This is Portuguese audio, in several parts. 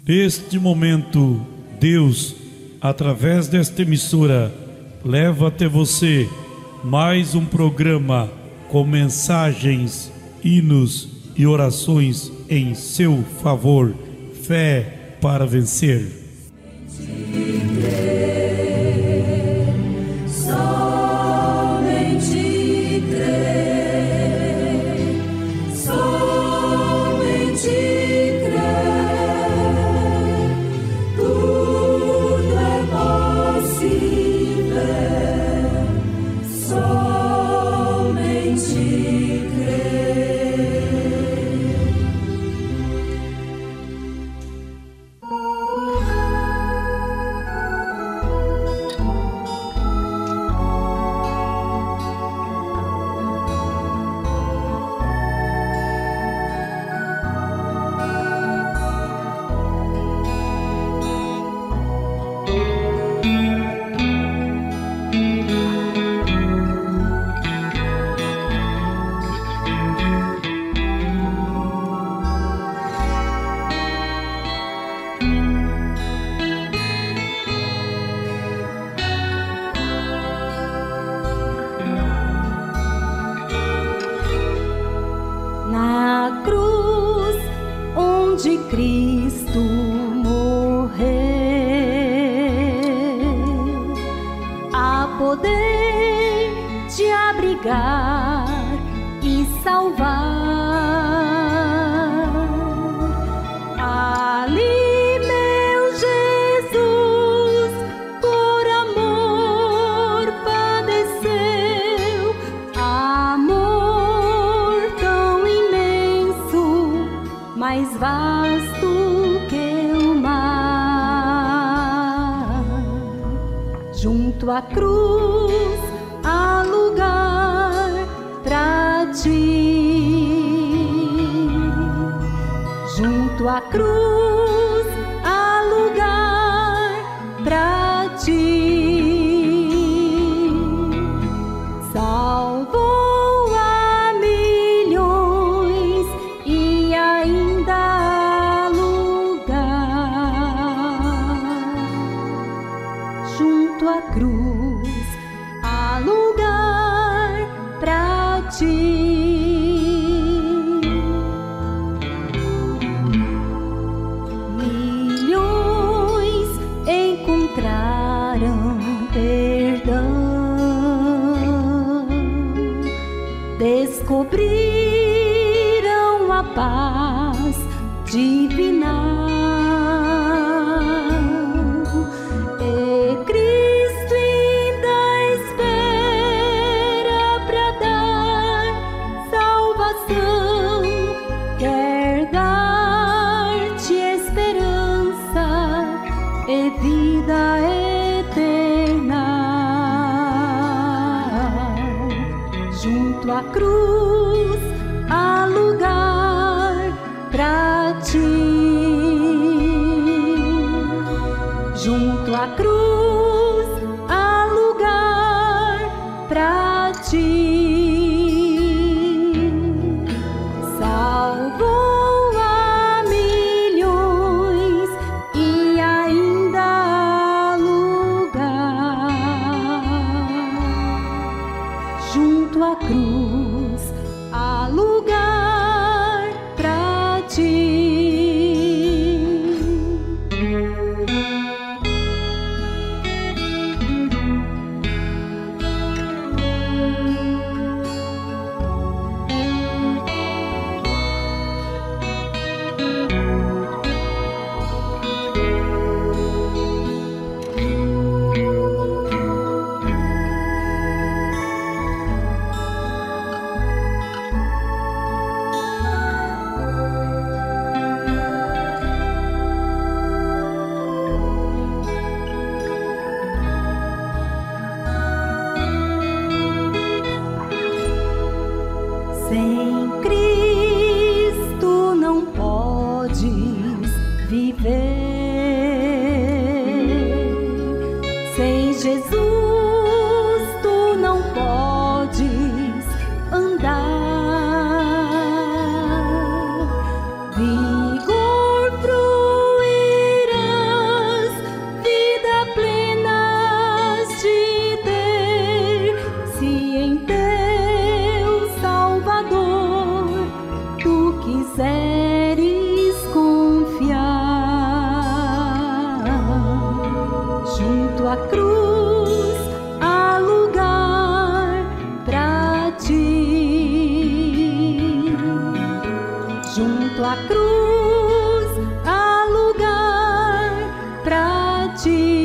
Neste momento, Deus, através desta emissora, leva até você mais um programa com mensagens, hinos e orações em seu favor. Fé para vencer. Cristo morreu, a poder te abrigar e salvar. Ali, meu Jesus, por amor padeceu, amor tão imenso, mais vasto que o mar. Junto à cruz há lugar pra ti. Junto à cruz há lugar pra ti. Salvou a milhões e ainda há lugar. Junto à cruz há lugar pra ti. Milhões encontraram perdão, descobriram a paz divina. E Cristo ainda espera pra dar salvação, quer dar-te esperança e vida eterna. Junto à cruz há lugar pra ti. Junto à cruz há lugar pra ti. Salvou a milhões e ainda há lugar. Junto à cruz há lugar pra ti. Sem Cristo não podes viver. Sem Jesus tu não podes andar. Vigor, fruição cruz há lugar pra ti.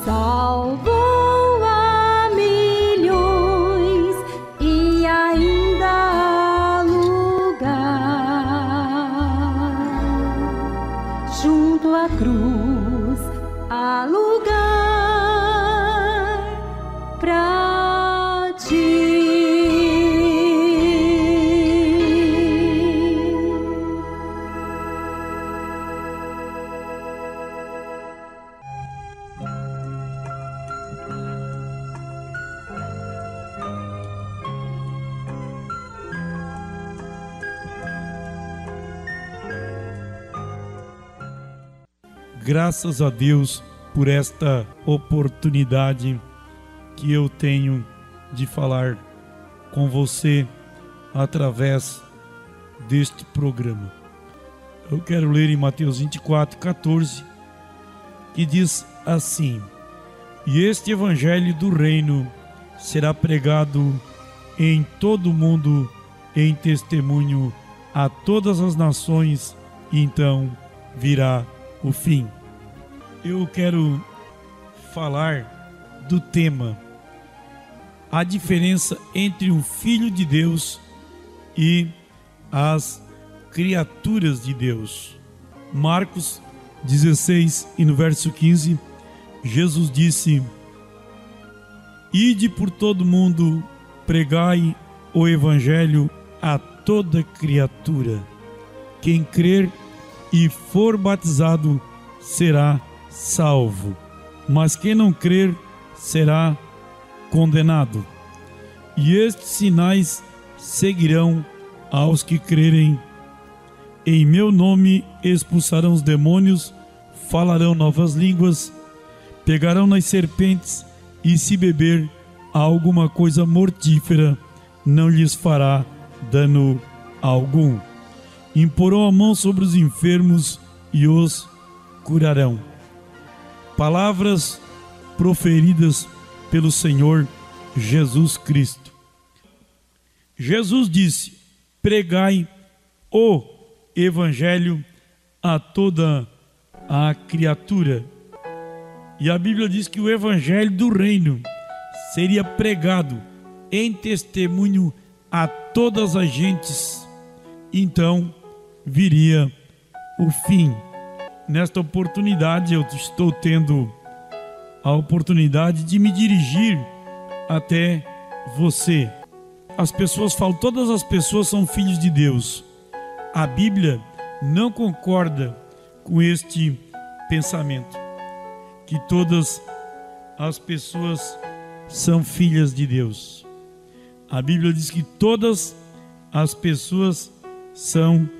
Salvou a milhões e ainda há lugar. Junto à cruz há lugar pra ti. Graças a Deus por esta oportunidade que eu tenho de falar com você através deste programa. Eu quero ler em Mateus 24:14, que diz assim: e este evangelho do reino será pregado em todo o mundo em testemunho a todas as nações, e então virá o fim. Eu quero falar do tema: a diferença entre o Filho de Deus e as criaturas de Deus. Marcos 16 e no verso 15, Jesus disse: ide por todo mundo, pregai o evangelho a toda criatura. Quem crer e for batizado será salvo, mas quem não crer será condenado. E estes sinais seguirão aos que crerem: em meu nome expulsarão os demônios, falarão novas línguas, pegarão nas serpentes, e se beber alguma coisa mortífera, não lhes fará dano algum. Imporão a mão sobre os enfermos e os curarão. Palavras proferidas pelo Senhor Jesus Cristo. Jesus disse: pregai o evangelho a toda a criatura. E a Bíblia diz que o evangelho do reino seria pregado em testemunho a todas as gentes. Então viria o fim. Nesta oportunidade eu estou tendo a oportunidade de me dirigir até você. As pessoas falam, todas as pessoas são filhos de Deus. A Bíblia não concorda com este pensamento, que todas as pessoas são filhas de Deus. A Bíblia diz que todas as pessoas são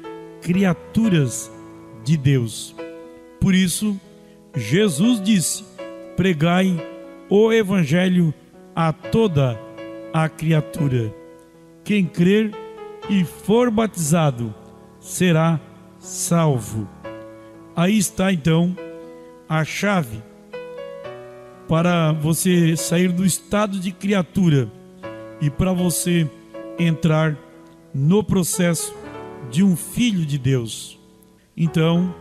criaturas de Deus. Por isso, Jesus disse: pregai o evangelho a toda a criatura. Quem crer e for batizado será salvo. Aí está então a chave para você sair do estado de criatura e para você entrar no processo de um filho de Deus. Então,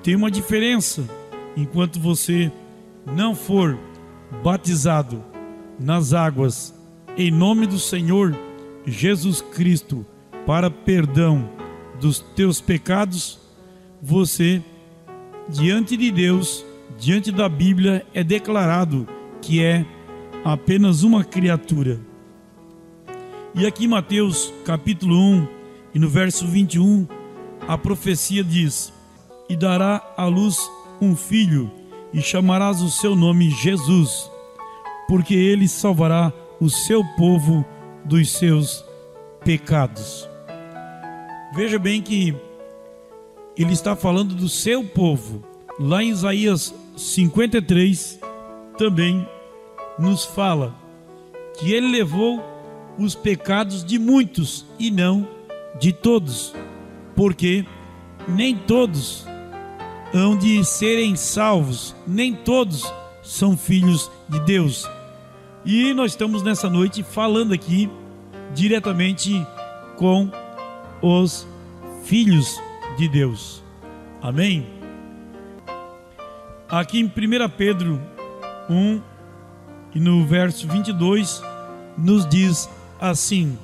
tem uma diferença. Enquanto você não for batizado nas águas em nome do Senhor Jesus Cristo para perdão dos teus pecados, você, diante de Deus, diante da Bíblia, é declarado que é apenas uma criatura. E aqui em Mateus capítulo 1 e no verso 21, a profecia diz: e dará à luz um filho, e chamarás o seu nome Jesus, porque ele salvará o seu povo dos seus pecados. Veja bem que ele está falando do seu povo. Lá em Isaías 53 também nos fala que ele levou os pecados de muitos e não de todos, porque nem todos hão de serem salvos, nem todos são filhos de Deus. E nós estamos nessa noite falando aqui diretamente com os filhos de Deus. Amém? Aqui em 1 Pedro 1 e no verso 22 nos diz assim: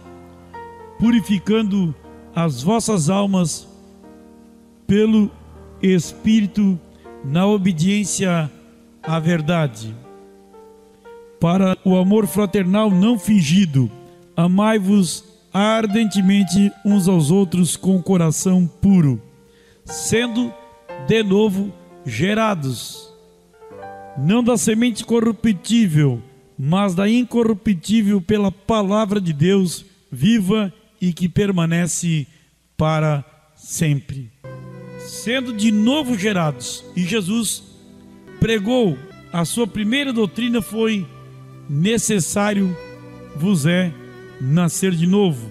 purificando as vossas almas pelo Espírito na obediência à verdade, para o amor fraternal não fingido, amai-vos ardentemente uns aos outros com coração puro, sendo de novo gerados, não da semente corruptível, mas da incorruptível, pela palavra de Deus viva e que permanece para sempre. Sendo de novo gerados. E Jesus pregou, a sua primeira doutrina foi: necessário vos é nascer de novo,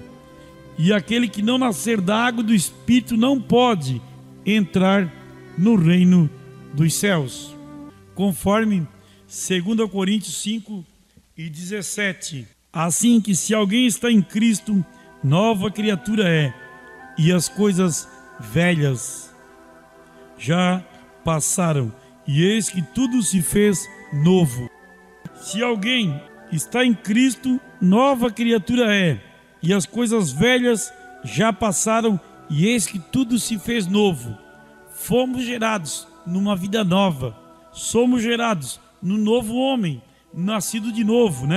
e aquele que não nascer da água e do Espírito não pode entrar no reino dos céus, conforme 2 Coríntios 5:17. Assim que, se alguém está em Cristo, nova criatura é, e as coisas velhas já passaram, e eis que tudo se fez novo. Se alguém está em Cristo, nova criatura é, e as coisas velhas já passaram, e eis que tudo se fez novo. Fomos gerados numa vida nova, somos gerados no novo homem, nascido de novo,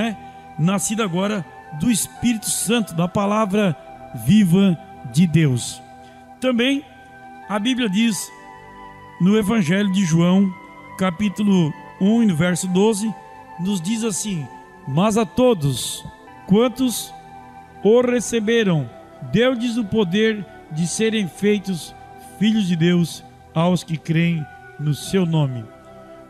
Nascido agora do Espírito Santo, da palavra viva de Deus. Também a Bíblia diz no Evangelho de João, capítulo 1, no verso 12, nos diz assim: mas a todos quantos o receberam, deu-lhes o poder de serem feitos filhos de Deus, aos que creem no seu nome,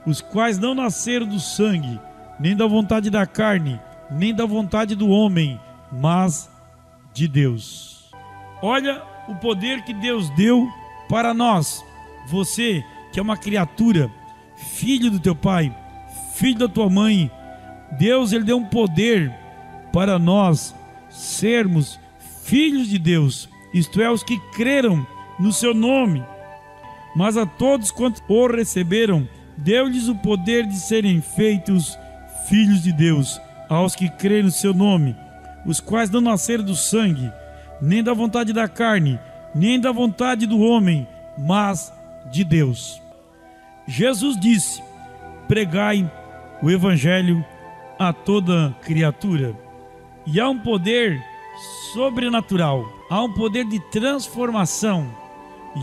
os quais não nasceram do sangue, nem da vontade da carne, nem da vontade do homem, mas de Deus. Olha o poder que Deus deu para nós. Você que é uma criatura, filho do teu pai, filho da tua mãe, Deus, ele deu um poder para nós sermos filhos de Deus, isto é, os que creram no seu nome. Mas a todos quantos o receberam, deu-lhes o poder de serem feitos filhos de Deus, aos que creem no seu nome, os quais não nasceram do sangue, nem da vontade da carne, nem da vontade do homem, mas de Deus. Jesus disse: pregai o evangelho a toda criatura. E há um poder sobrenatural, há um poder de transformação,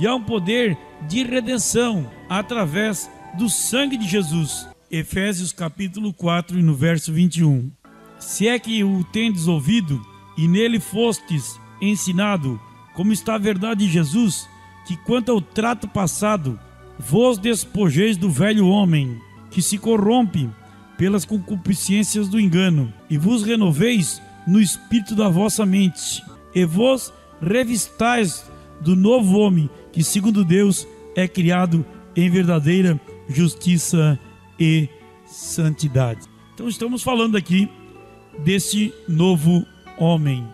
e há um poder de redenção através do sangue de Jesus. Efésios capítulo 4 e no verso 21. Se é que o tendes ouvido e nele fostes ensinado, como está a verdade de Jesus, que quanto ao trato passado, vos despojeis do velho homem, que se corrompe pelas concupiscências do engano, e vos renoveis no espírito da vossa mente, e vos revistais do novo homem, que segundo Deus é criado em verdadeira justiça e santidade. Então estamos falando aqui desse novo homem,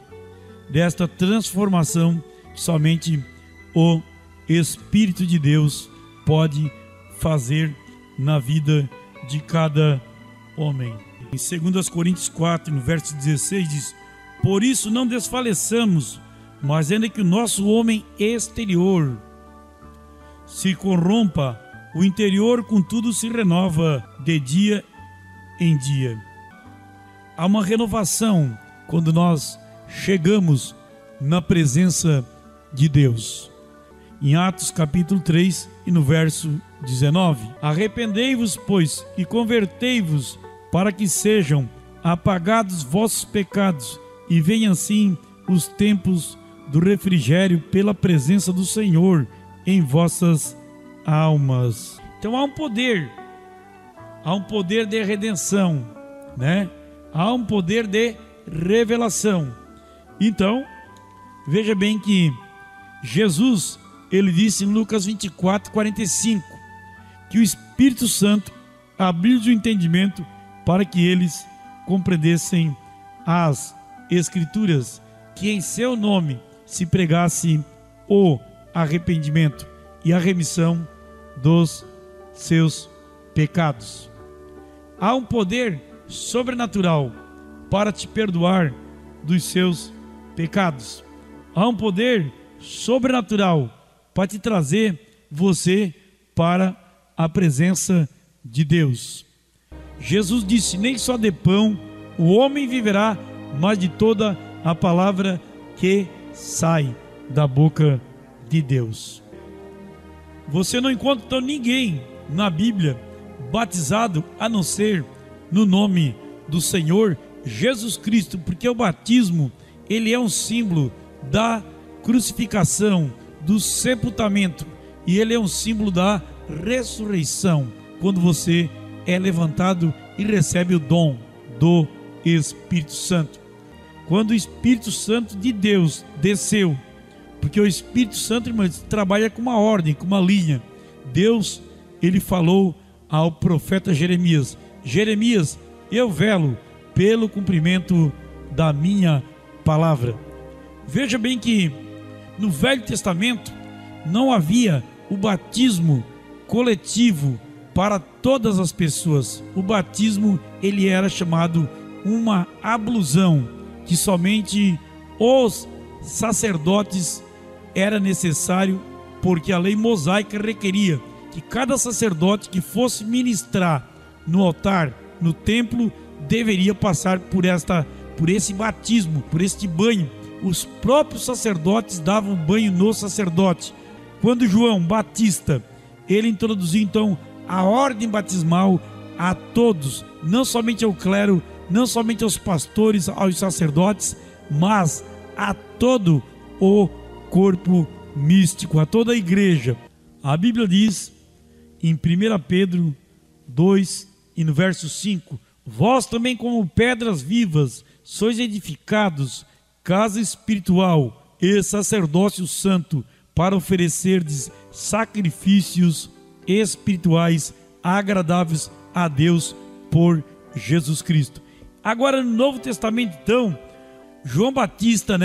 desta transformação que somente o Espírito de Deus pode fazer na vida de cada homem. Em 2 Coríntios 4, no verso 16 diz: por isso não desfaleçamos, mas ainda que o nosso homem exterior se corrompa, o interior contudo se renova de dia em dia. Há uma renovação quando nós chegamos na presença de Deus. Em Atos capítulo 3 e no verso 19: arrependei-vos, pois, e convertei-vos, para que sejam apagados vossos pecados, e venham assim os tempos do refrigério pela presença do Senhor em vossas almas. Então há um poder de redenção, Há um poder de revelação. Então, veja bem que Jesus, ele disse em Lucas 24:45, que o Espírito Santo abriu o entendimento para que eles compreendessem as Escrituras, que em seu nome se pregasse o arrependimento e a remissão dos seus pecados. Há um poder sobrenatural para te perdoar dos seus pecados. Há um poder sobrenatural para te trazer você para a presença de Deus. Jesus disse: nem só de pão o homem viverá, mas de toda a palavra que sai da boca de Deus. Você não encontra ninguém na Bíblia batizado a não ser no nome do Senhor Jesus Cristo, porque o batismo, ele é um símbolo da crucificação, do sepultamento, e ele é um símbolo da ressurreição, quando você é levantado e recebe o dom do Espírito Santo. Quando o Espírito Santo de Deus desceu, porque o Espírito Santo, irmãos, trabalha com uma ordem, com uma linha. Deus, ele falou ao profeta Jeremias: Jeremias, eu velo pelo cumprimento da minha palavra. Veja bem que no Velho Testamento não havia o batismo coletivo para todas as pessoas. O batismo, ele era chamado uma ablusão, que somente os sacerdotes era necessário, porque a lei mosaica requeria que cada sacerdote que fosse ministrar no altar, no templo, deveria passar por esse batismo, por este banho. Os próprios sacerdotes davam banho no sacerdote. Quando João Batista, ele introduziu então a ordem batismal a todos, não somente ao clero, não somente aos pastores, aos sacerdotes, mas a todo o corpo místico, a toda a igreja. A Bíblia diz em 1 Pedro 2 e no verso 5: vós também, como pedras vivas, sois edificados casa espiritual e sacerdócio santo, para oferecerdes sacrifícios espirituais agradáveis a Deus por Jesus Cristo. Agora, no Novo Testamento, então, João Batista,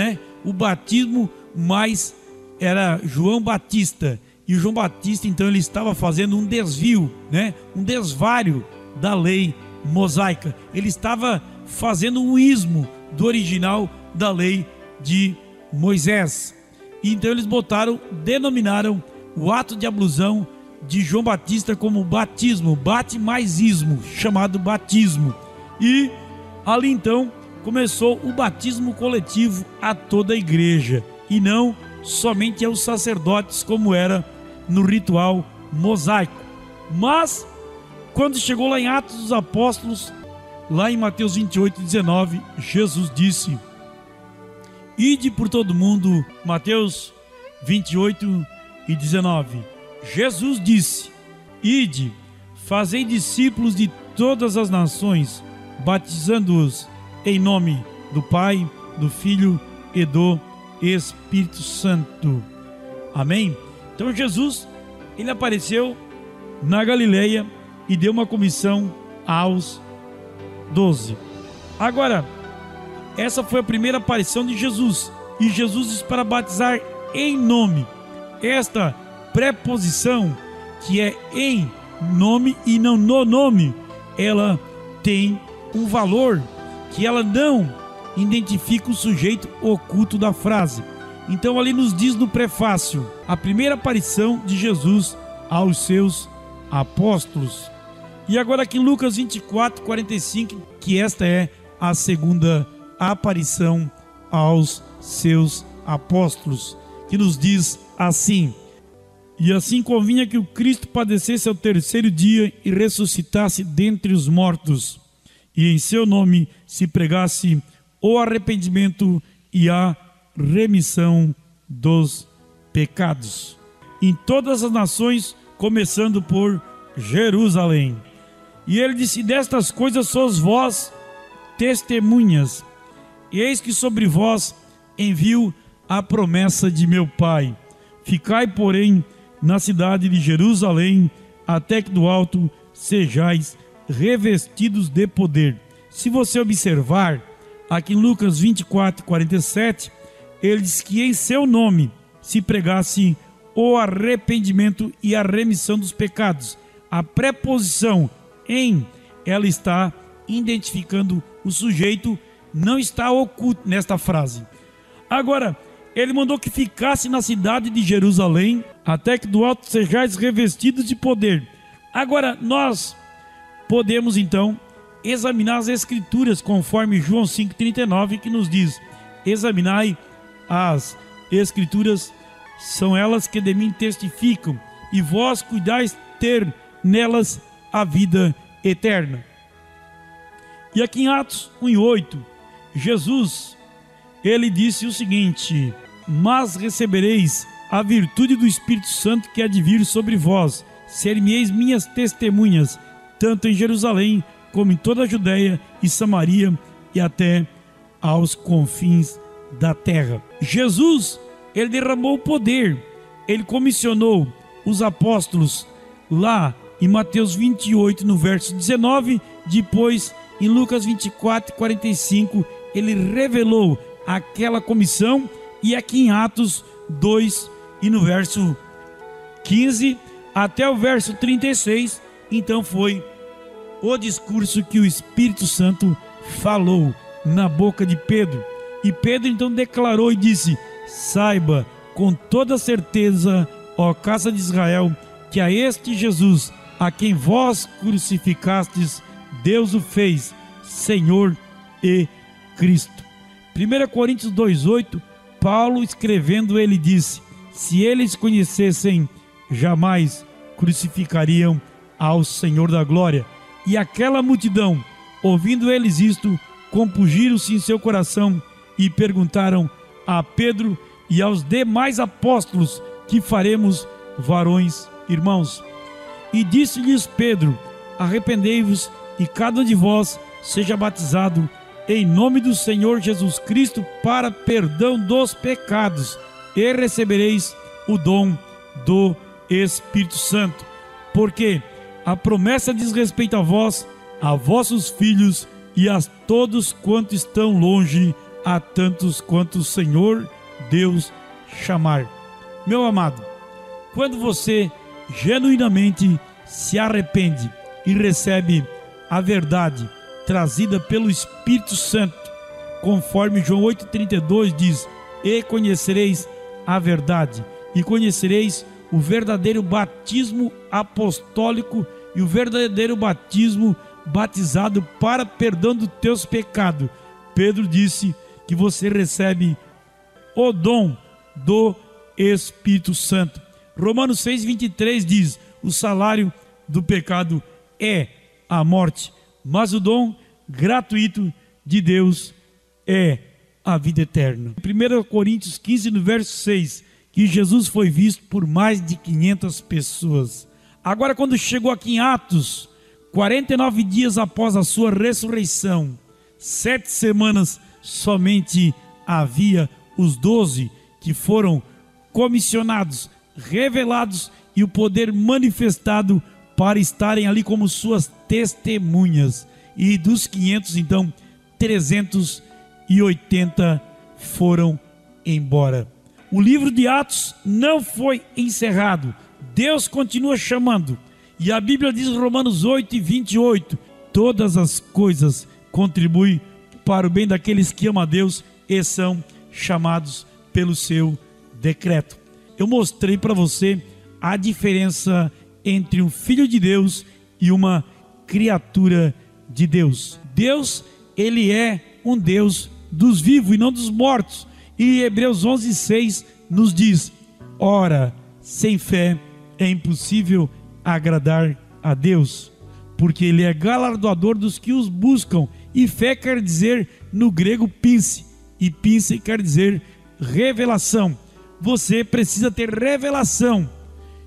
o batismo mais era João Batista, e o João Batista, então, ele estava fazendo um desvio, um desvário da lei mosaica. Ele estava fazendo um ismo do original da lei de Moisés. E então eles denominaram o ato de ablusão de João Batista como batismo, bate mais ismo, chamado batismo. E ali então começou o batismo coletivo a toda a igreja, e não somente aos sacerdotes, como era no ritual mosaico. Mas quando chegou lá em Atos dos Apóstolos, lá em Mateus 28:19, Jesus disse: ide por todo mundo. Mateus 28:19, Jesus disse: ide, fazei discípulos de todas as nações, batizando-os em nome do Pai, do Filho e do Espírito Santo. Amém? Então Jesus, ele apareceu na Galileia e deu uma comissão aos 12. Agora, essa foi a primeira aparição de Jesus, e Jesus disse para batizar em nome. Esta preposição, que é em nome e não no nome, ela tem um valor que ela não identifica o sujeito oculto da frase. Então ali nos diz no prefácio a primeira aparição de Jesus aos seus apóstolos. E agora aqui em Lucas 24:45, que esta é a segunda aparição aos seus apóstolos, que nos diz assim: e assim convinha que o Cristo padecesse ao terceiro dia e ressuscitasse dentre os mortos, e em seu nome se pregasse o arrependimento e a remissão dos pecados em todas as nações, começando por Jerusalém. E ele disse: destas coisas sois vós testemunhas, e eis que sobre vós envio a promessa de meu Pai. Ficai, porém, na cidade de Jerusalém, até que do alto sejais revestidos de poder. Se você observar aqui em Lucas 24:47, ele diz que em seu nome se pregasse o arrependimento e a remissão dos pecados. A preposição em, ela está identificando o sujeito, não está oculto nesta frase. Agora, ele mandou que ficasse na cidade de Jerusalém, até que do alto sejais revestidos de poder. Agora, nós podemos então examinar as escrituras, conforme João 5,39, que nos diz: examinai as escrituras, são elas que de mim testificam, e vós cuidais ter nelas a vida eterna. E aqui em Atos 1:8, Jesus, ele disse o seguinte: mas recebereis a virtude do Espírito Santo que há de vir sobre vós, ser-me-eis minhas testemunhas, tanto em Jerusalém, como em toda a Judéia e Samaria, e até aos confins da terra. Jesus, ele derramou o poder, ele comissionou os apóstolos lá em Mateus 28, no verso 19, depois em Lucas 24, 45, ele revelou aquela comissão, e aqui em Atos 2, e no verso 15 até o verso 36, então foi o discurso que o Espírito Santo falou na boca de Pedro. E Pedro então declarou e disse: saiba com toda certeza, ó casa de Israel, que a este Jesus, a quem vós crucificastes, Deus o fez Senhor e Cristo. 1 Coríntios 2,8, Paulo escrevendo, ele disse: se eles conhecessem, jamais crucificariam ao Senhor da glória. E aquela multidão, ouvindo eles isto, compungiram-se em seu coração e perguntaram a Pedro e aos demais apóstolos: que faremos, varões, irmãos? E disse-lhes Pedro: arrependei-vos e cada um de vós seja batizado em nome do Senhor Jesus Cristo para perdão dos pecados, e recebereis o dom do Espírito Santo, porque a promessa diz respeito a vós, a vossos filhos e a todos quantos estão longe, a tantos quanto o Senhor Deus chamar. Meu amado, quando você genuinamente se arrepende e recebe a verdade trazida pelo Espírito Santo, conforme João 8,32 diz: e conhecereis a verdade, e conhecereis o verdadeiro batismo apostólico e o verdadeiro batismo batizado para perdão dos teus pecados. Pedro disse que você recebe o dom do Espírito Santo. Romanos 6,23 diz: o salário do pecado é a morte, mas o dom gratuito de Deus é a vida eterna. 1 Coríntios 15, no verso 6, que Jesus foi visto por mais de 500 pessoas. Agora, quando chegou aqui em Atos, 49 dias após a sua ressurreição, 7 semanas somente havia os 12 que foram comissionados, revelados e o poder manifestado para estarem ali como suas testemunhas. E dos 500, então, 380 foram embora. O livro de Atos não foi encerrado. Deus continua chamando. E a Bíblia diz em Romanos 8:28, todas as coisas contribuem para o bem daqueles que amam a Deus e são chamados pelo seu decreto. Eu mostrei para você a diferença entre um filho de Deus e uma criatura de Deus. Deus, ele é um Deus dos vivos e não dos mortos. E Hebreus 11:6 nos diz: ora, sem fé é impossível agradar a Deus, porque ele é galardoador dos que os buscam. E fé quer dizer no grego pinse, e pinse quer dizer revelação. Você precisa ter revelação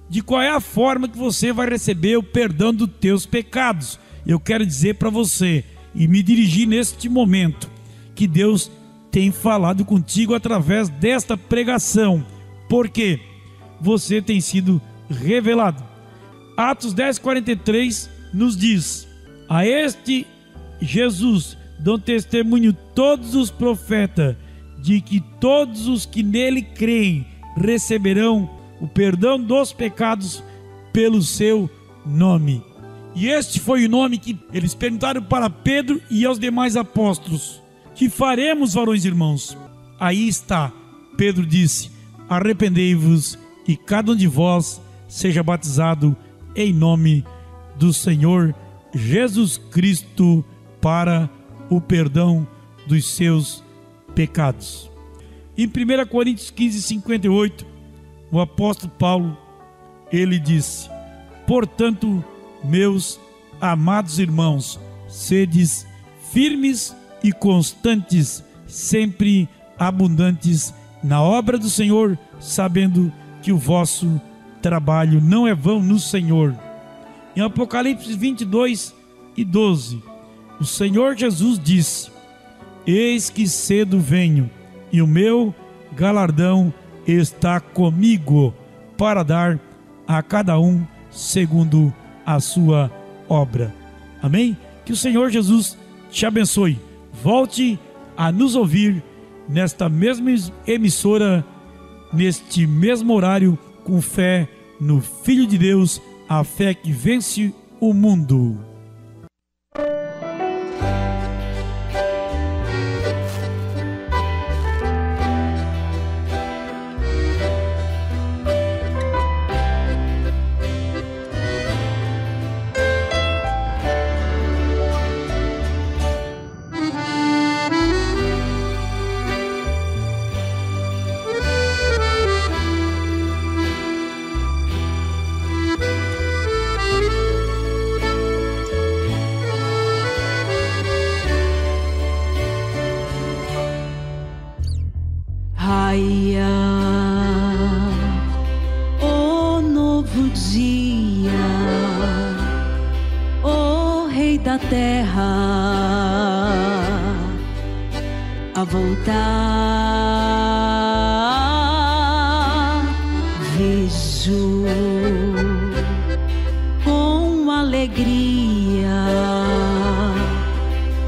de qual é a forma que você vai receber o perdão dos teus pecados. Eu quero dizer para você e me dirigir neste momento que Deus tem falado contigo através desta pregação, porque você tem sido revelado. Atos 10:43 nos diz: a este Jesus dão testemunho todos os profetas, de que todos os que nele creem receberão o perdão dos pecados pelo seu nome. E este foi o nome que eles perguntaram para Pedro e aos demais apóstolos: que faremos, varões e irmãos? Aí está, Pedro disse: arrependei-vos e cada um de vós seja batizado em nome do Senhor Jesus Cristo para o perdão dos seus pecados. Em 1 Coríntios 15, 58, o apóstolo Paulo, ele disse: portanto, meus amados irmãos, sedes firmes e constantes, sempre abundantes na obra do Senhor, sabendo que o vosso trabalho não é vão no Senhor. Em Apocalipse 22 e 12, o Senhor Jesus disse: eis que cedo venho, e o meu galardão está comigo, para dar a cada um segundo a sua obra. Amém? Que o Senhor Jesus te abençoe. Volte a nos ouvir nesta mesma emissora, neste mesmo horário, com fé no Filho de Deus, a fé que vence o mundo. O novo dia, o Rei da terra a voltar, vejo com alegria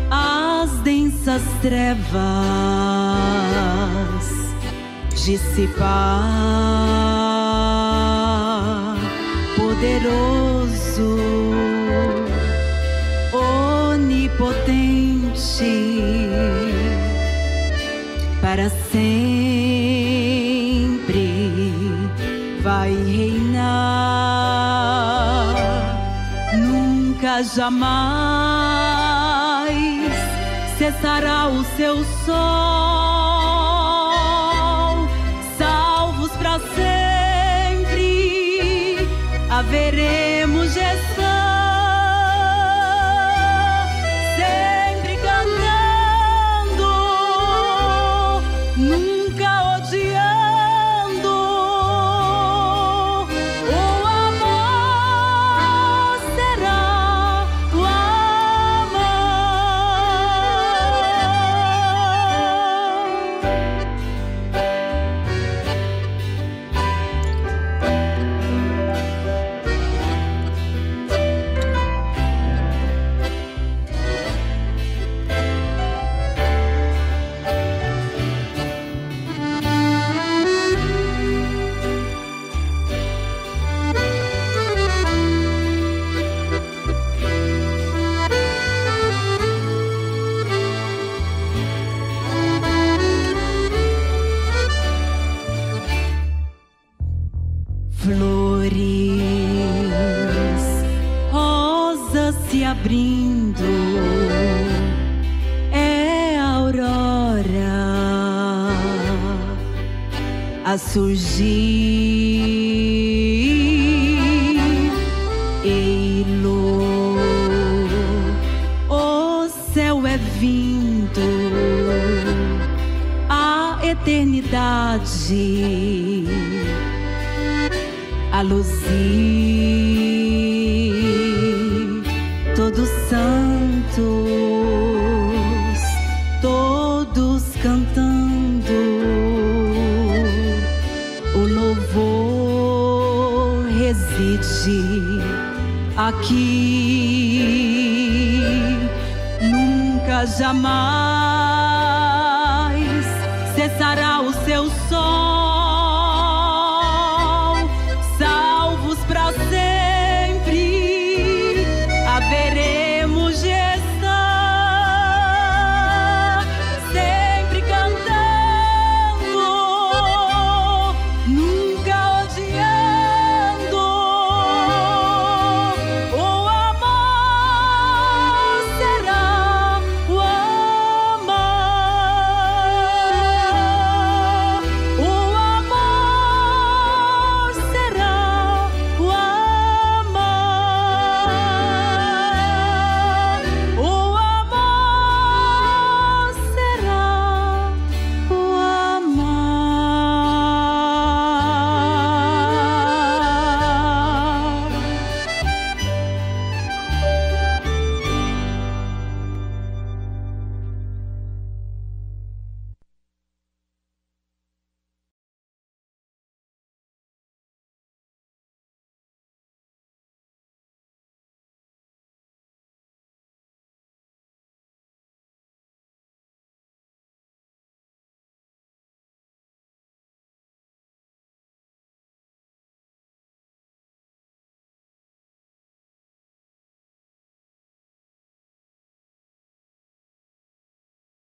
as densas trevas dissipar, poderoso, onipotente, para sempre vai reinar, nunca jamais cessará o seu sol. Sempre haveremos gestão, sempre cantando, nunca odiando. O amor será o flores, rosas se abrindo, é a aurora a surgir. Ei-lo, o céu é vindo, a eternidade a luzir, todos santos, todos cantando, o louvor reside aqui, nunca jamais cessará o seu